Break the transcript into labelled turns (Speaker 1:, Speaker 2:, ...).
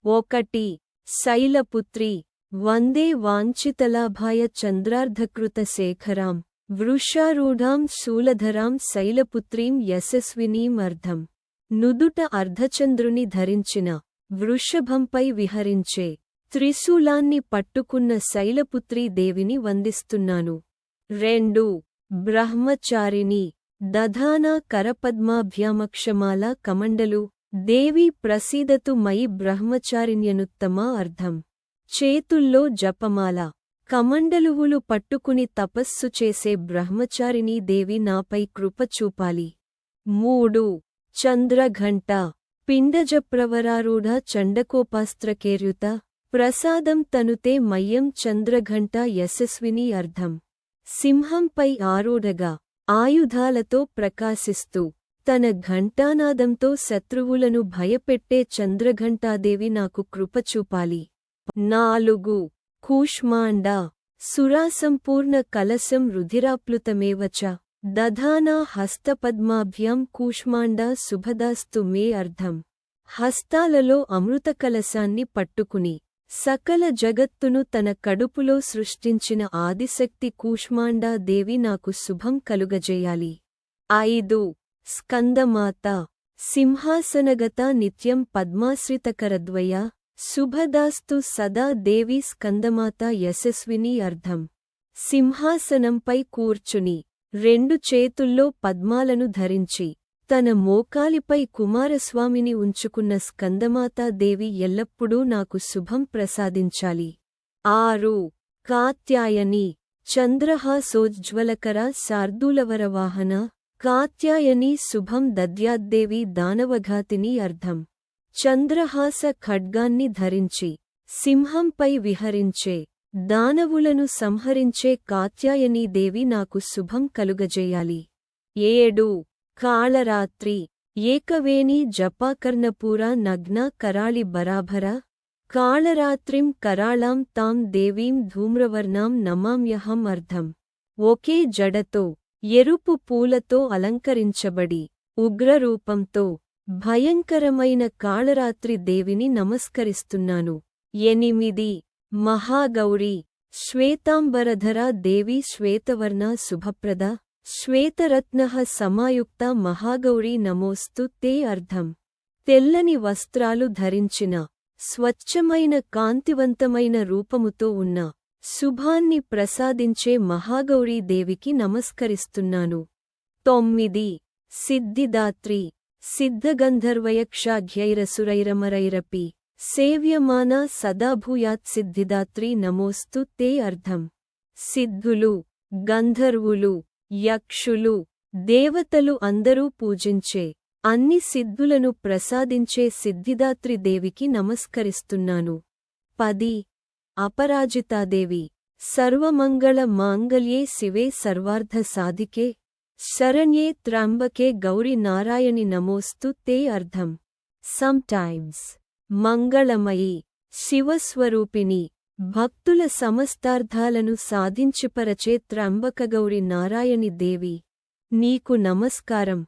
Speaker 1: ఒకటి శైలపుత్రి వందే వాంఛితలాభాయ చంద్రార్ధకృత శేఖరాం వృషారూఢాం శూలధరాం శైలపుత్రీం యశస్వినీం అర్ధం. నుదుట అర్ధచంద్రుని ధరించిన వృషభంపై విహరించే త్రిశూలాన్ని పట్టుకున్న శైలపుత్రీ దేవిని వందిస్తున్నాను. 2 బ్రహ్మచారిణి దధానా కరపద్మాభ్యామక్షమాలా కమండలు దేవి ప్రసీదతు మయి బ్రహ్మచారిణ్యనుత్తమా అర్ధం. చేతుల్లో జపమాల కమండలువులు పట్టుకుని తపస్సు చేసే బ్రహ్మచారిణీ దేవి నాపై కృప చూపాలి. 3 చంద్రఘంట పిండజప్రవరారూఢ చండకోపాస్త్రకేర్యుత ప్రసాదం తనుతే మయ్యం చంద్రఘంట యశస్విని అర్ధం. సింహంపై ఆరూఢగా ఆయుధాలతో ప్రకాశిస్తూ తన ఘంటానాదంతో శత్రువులను భయపెట్టే చంద్రఘంటాదేవి నాకు కృప చూపాలి. 4 కూష్మాండ సురాసంపూర్ణ కలశం రుధిరాప్లుతమేవ చ దధానా హస్తపద్మాభ్యాం కూష్మాండ శుభదాస్తు మే అర్ధం. హస్తాలలో అమృతకలశాన్ని పట్టుకుని సకల జగత్తును తన కడుపులో సృష్టించిన ఆదిశక్తి కూష్మాండా దేవి నాకు శుభం కలుగజేయాలి. 5 స్కందమాత సింహాసనగత నిత్యం పద్మాశ్రితకరద్వయ శుభదాస్తు సదా దేవి స్కందమాత యశస్విని అర్ధం. సింహాసనంపై కూర్చుని 2 చేతుల్లో పద్మాలను ధరించి తన మోకాలిపై కుమారస్వామిని ఉంచుకున్న స్కందమాతా దేవి ఎల్లప్పుడూ నాకు శుభం ప్రసాదించాలి. 6 కాత్యాయని చంద్రహాసోజ్జ్వలకర శార్దూలవరవాహన కాత్యాయని శుభం దద్యాద్దేవి దానవఘాతిని అర్ధం. చంద్రహాస ఖడ్గాన్ని ధరించి సింహంపై విహరించే దానవులను సంహరించే కాత్యాయనీదేవి నాకు శుభం కలుగజేయాలి. 7 కాళరాత్రి ఏకవేణి జపాకర్ణపూరా నగ్న కరాళి బరాభర కాళరాత్రిం కరాళాం తాం దేవీం ధూమ్రవర్ణాం నమామ్యహం అర్ధం. ఒకే జడతో ఎరుపు పూలతో అలంకరించబడి ఉగ్రరూపంతో భయంకరమైన కాళరాత్రి దేవిని నమస్కరిస్తున్నాను. 8 మహాగౌరీ శ్వేతాంబరధర దేవి శ్వేతవర్ణ శుభప్రద శ్వేతరత్నః సమాయుక్త మహాగౌరీ నమోస్తు తే అర్ధం. తెల్లని వస్త్రాలు ధరించిన స్వచ్ఛమైన కాంతివంతమైన రూపముతో ఉన్న శుభాన్ని ప్రసాదించే మహాగౌరీ దేవికి నమస్కరిస్తున్నాను. 9 సిద్ధిదాత్రి సిద్ధగంధర్వయక్షాఘ్యైరసురైరమరైరపి సేవ్యమానా సదా భూయాత్ సిద్ధిదాత్రి నమోస్తు తే అర్ధం. సిద్ధులు గంధర్వులు యక్షులు దేవతలు అందరూ పూజించే అన్ని సిద్ధులను ప్రసాదించే సిద్ధిదాత్రి దేవికి నమస్కరిస్తున్నాను. 10 అపరాజితాదేవి సర్వమంగళ మాంగళ్యే శివే సర్వార్థ సాధికే శరణ్యే త్ర్యంబకే గౌరీ నారాయణి నమోస్తు తే అర్ధం. సమ్టైమ్స్ మంగళమయి శివస్వరూపిణి భక్తుల సమస్తార్థాలను సాధించిపరచే త్ర్యంబకగౌరి నారాయణి దేవి నీకు నమస్కారం.